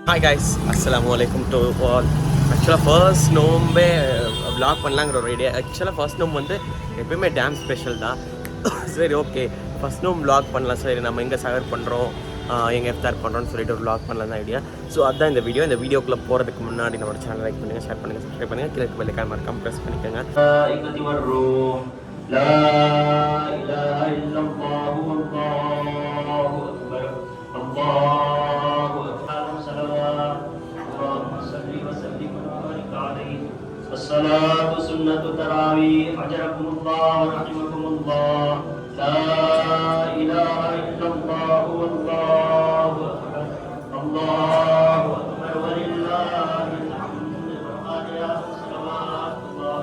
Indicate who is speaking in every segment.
Speaker 1: Hi guys, அஸ்ஸலாமு அலைக்கும் to all. ஆக்சுவலாக ஃபர்ஸ்ட் நோம்பே விளாக் பண்ணலாங்கிற ஒரு ஐடியா. ஆக்சுவலாக ஃபர்ஸ்ட் நோம்பு வந்து எப்பயுமே டேம் ஸ்பெஷல் தான். சரி, ஓகே, ஃபர்ஸ்ட் நோம்பு விளாக் பண்ணலாம். சரி, நம்ம எங்கே சகர் பண்ணுறோம், எங்கே எஃப்தார் பண்ணுறோன்னு சொல்லிட்டு ஒரு விளாக் பண்ணலாம் தான் ஐடியா. ஸோ அதுதான் இந்த வீடியோ. இந்த வீடியோக்குள்ளே போகிறதுக்கு முன்னாடி நம்மளோட சேனல் லைக் பண்ணுங்கள், ஷேர் பண்ணுங்கள், சப்ஸ்கிரைப் பண்ணுங்கள், கீழே பெல்லைக்கான மறக்காம ப்ரெஸ் பண்ணிக்கோங்க.
Speaker 2: الصلاة سنة تراويح أجركم الله ورحمكم الله لا إله إلا الله والله أكبر الله أكبر ولله الحمد والآيات والصلوات الله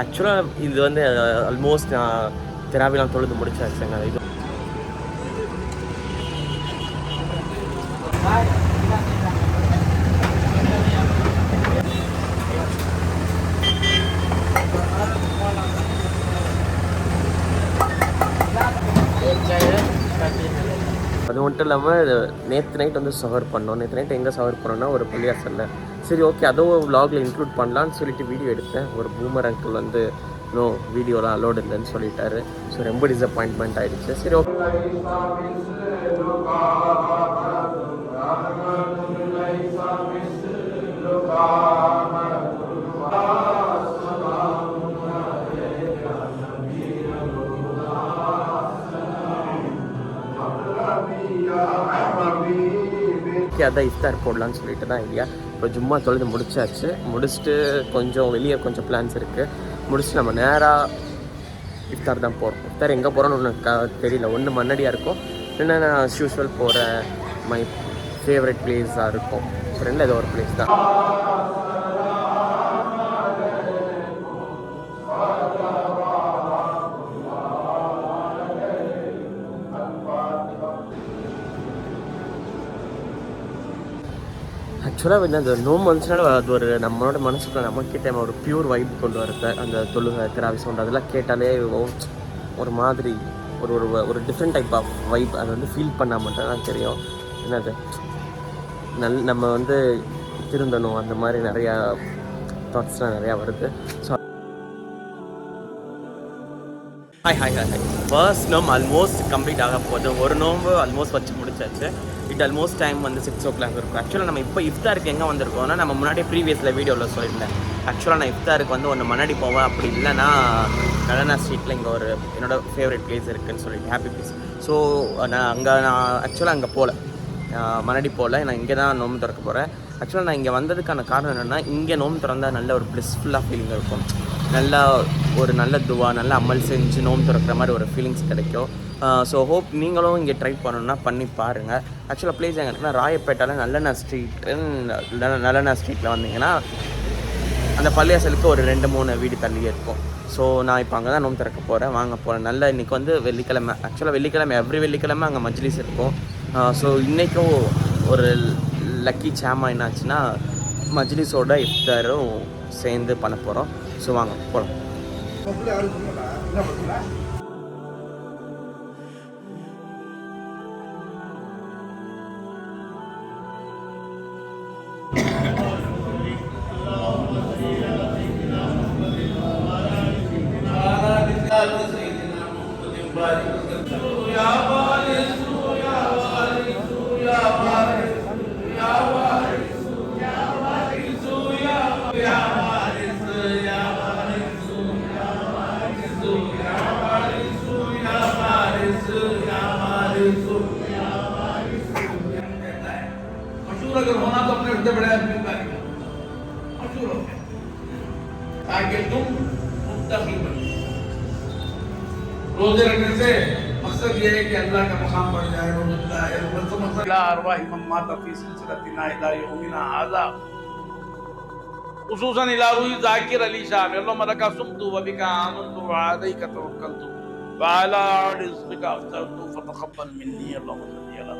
Speaker 1: ஆக்சுவலாக இது வந்து ஆல்மோஸ்ட் நான் தெராவிலாம் தொழுது முடிச்சாச்சுங்க. இது அது மட்டும் இல்லாமல் நேற்று நைட் வந்து சவர் பண்ணோம். நேற்று நைட் எங்கே சவர் பண்ணோன்னா ஒரு பள்ளியாசல்ல. சரி, ஓகே, அதுவும் விலாகில் இன்க்ளூட் பண்ணலான்னு சொல்லிட்டு வீடியோ எடுத்தேன். ஒரு பூமர் அங்கிள் வந்து நோ வீடியோலாம் அலோடு இல்லைன்னு சொல்லிட்டாரு. ஸோ ரொம்ப டிசப்பாயின்ட்மெண்ட் ஆகிடுச்சு. சரி, ஓகே. அதான் இஃப்தார் போடலான்னு சொல்லிட்டு தான் ஐடியா. இப்போ ஜும்மா தொழுது முடிச்சாச்சு. முடிச்சுட்டு கொஞ்சம் வெளியே கொஞ்சம் பிளான்ஸ் இருக்குது. முடிச்சுட்டு நம்ம நேராக இஃப்தார் தான் போகிறோம். இஃப்தார் எங்கே போகிறோன்னு ஒன்று தெரியல. ஒன்று மண்ணடியாக இருக்கும், இல்லைன்னா நான் ஆஸ் யூஸ்வல் போகிற மை ஃபேவரட் பிளேஸாக இருக்கும். ஸோ ரெண்டில் ஏதோ ஒரு பிளேஸ் தான். ஆக்சுவலாக வந்து அந்த நோம்பு வந்துச்சுனால அது ஒரு நம்மளோட மனசுக்குள்ள நமக்கிட்ட ஒரு பியூர் வைப் கொண்டு வரது. அந்த தொழுகை திராவி சவுண்ட் அதெல்லாம் கேட்டாலே ஒரு மாதிரி ஒரு ஒரு ஒரு டிஃப்ரெண்ட் டைப் ஆஃப் வைப். அதை வந்து ஃபீல் பண்ணால் மட்டும் தான் தெரியும். என்னது நம்ம வந்து திருந்தணும், அந்த மாதிரி நிறையா தாட்ஸ்லாம் நிறையா வருது. ஸோ ஹாய், ஃபர்ஸ்ட் நோம்பு ஆல்மோஸ்ட் கம்ப்ளீட் ஆக போகுது. ஒரு நோம்பு ஆல்மோஸ்ட் வச்சு முடிச்சாச்சு. இட் ஆல்மோஸ்ட் டைம் வந்து 6 o'clock இருக்கும். ஆக்சுவலாக நம்ம இப்போ இஃப்தாருக்கு எங்கே வந்திருக்கோம்னா, நம்ம முன்னாடியே ப்ரீவியஸில் வீடியோவில் சொல்லியிருந்தேன். ஆக்சுவலாக நான் இஃப்தாருக்கு வந்து ஒன்று மண்ணடி போவேன், அப்படி இல்லைன்னா கடனா ஸ்ட்ரீட்டில் இங்கே ஒரு என்னோட ஃபேவரட் பிளேஸ் இருக்குதுன்னு சொல்லிட்டு ஹாப்பி பிளேஸ். ஸோ நான் ஆக்சுவலாக அங்கே போகல, மண்ணடி போகல. நான் இங்கே தான் நோம்பு திறக்க போகிறேன். ஆக்சுவலாக நான் இங்கே வந்ததுக்கான காரணம் என்னென்னா, இங்கே நோம்பு திறந்தால் நல்ல ஒரு ப்ளிஸ்ஃபுல்லாக ஃபீலிங் இருக்கும். நல்லா ஒரு நல்ல துவா, நல்ல அமல் செஞ்சு நோம்பு திறக்கிற மாதிரி ஒரு ஃபீலிங்ஸ் கிடைக்கும். ஸோ ஹோப் நீங்களும் இங்கே ட்ரை பண்ணணுன்னா பண்ணி பாருங்கள். ஆக்சுவலாக பிளேஸ் எங்கே இருக்குன்னா, ராயப்பேட்டாவில் நல்லெண்ணா ஸ்ட்ரீட்டில் வந்தீங்கன்னா அந்த பள்ளியாசலுக்கு ஒரு 2-3 வீடு தள்ளியே இருக்கும். ஸோ நான் இப்போ அங்கே தான் நோம்பு திறக்க போகிறேன். வாங்க போகிறேன். நல்லா இன்றைக்கி வந்து வெள்ளிக்கிழமை. ஆக்சுவலாக வெள்ளிக்கிழமை எவ்ரி வெள்ளிக்கிழமை அங்கே மஜ்லிஸ் இருக்கும். ஸோ இன்றைக்கும் ஒரு லக்கி சாமா என்னாச்சுன்னா, மஜ்லிஸோட இஃப்தாரும் சேர்ந்து பண்ண போகிறோம். ஸோ வாங்க போகலாம்.
Speaker 3: अगर होना तो अपने बड़े बड़े आदमी का मशहूर हो गया, ताकि तुम मुत्तकी बनो। रोजे रखने से मकसद ये है कि अल्लाह का मकाम बढ़ जाए। خصوصا الى روح ذاكر علي شاه اللهم لك صمت وبك آمنت وعليك توكلت وعلى رزقك افطرت فتقبل مني اللهم صل على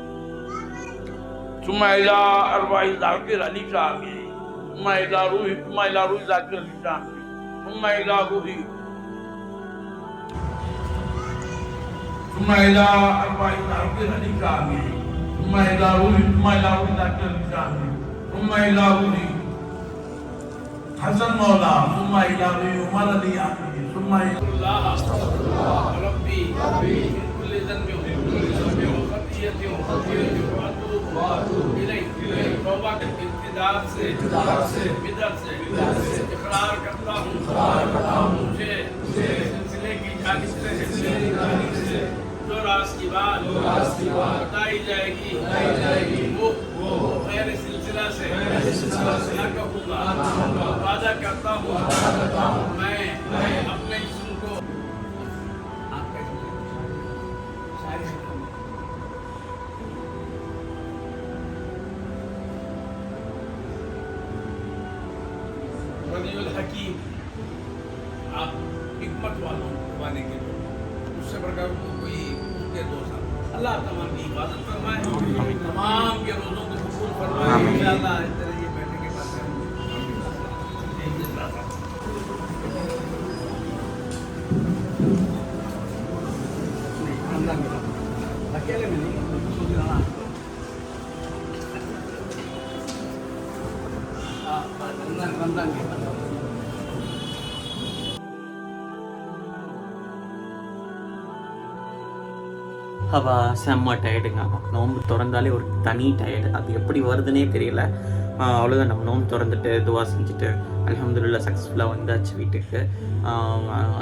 Speaker 3: ثم إلى أرواح ذاكر علي شامي ثم إلى روح ذاكر علي شامي ثم إلى روحي ثم إلى أرواح ذاكر علي شامي ثم إلى روح ذاكر علي شامي ثم إلى روحي حسن مولا ثم إلى روحي عمر علي آمين ثم إلى الله ربي من كل ذنب وخطيئة وأتوب إليك توبة ابتداء से बिदअत से इकरार करता हूँ मुझे सिलसिले की जानिब से जो राज की बात बताई जाएगी वो मेरे सिलसिला से न कहूँगा वादा करता हूँ मैं अपने जिस्म को वलीउल हकीम आप हिकमत वालों वाले के लोग उससे प्रकार को कोई उसके दोस्त अल्लाह तमाम की हिफाजत फरमाए तमाम के रोज़ों को कबूल फरमाए इंशाअल्लाह इस तरह ये बैठने के बाद अकेले में नहीं सोचना रमजान के बाद
Speaker 1: செம்ம டயர்டுங்க. நோன்பு திறந்தாலே ஒரு தனி டயர்டு. அது எப்படி வருதுன்னே தெரியல. அவ்வளோதான், நம்ம நோன்பு திறந்துட்டு துவா செஞ்சுட்டு அல்ஹம்துலில்லாஹ் சக்ஸஸ்ஃபுல்லாக வந்தாச்சு வீட்டுக்கு.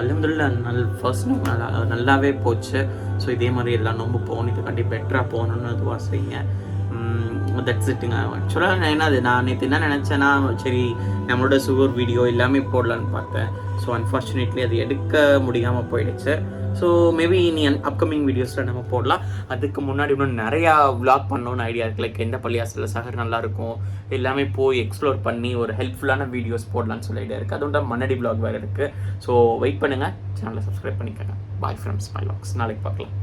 Speaker 1: அல்ஹம்துலில்லாஹ் ஃபர்ஸ்ட் நோம்பு நல்லாவே போச்சு. ஸோ இதே மாதிரி எல்லா நோம்பு போகணும், இது கண்டிப்பாக பெட்டராக போகணுன்னு துவா செய்யுங்க. தட்ஸ் இட்டுங்க. ஆக்சுவலாக நான் நேற்று என்ன நினச்சேன்னா, சரி நம்மளோட சுகர் வீடியோ எல்லாமே போடலான்னு பார்த்தேன். ஸோ அன்ஃபார்ச்சுனேட்லி அது எடுக்க முடியாமல் போயிடுச்சு. ஸோ மேபி இனி அப்கமிங் வீடியோஸில் நம்ம போடலாம். அதுக்கு முன்னாடி இன்னும் நிறையா விளாக் பண்ணணும்னு ஐடியா இருக்குது. லைக் எந்த பள்ளியாசில் சஹர் நல்லாயிருக்கும் எல்லாமே போய் எக்ஸ்ப்ளோர் பண்ணி ஒரு ஹெல்ப்ஃபுல்லான வீடியோஸ் போடலான்னு சொல்லி ஐடியா இருக்குது. அதுவும் மன்னடி விளாக் வேறு இருக்குது. ஸோ வெயிட் பண்ணுங்கள், சேனலை சப்ஸ்கிரைப் பண்ணிக்கோங்க. பாய் ஃப்ரெண்ட்ஸ், மை விளாக்ஸ் நாளைக்கு பார்க்கலாம்.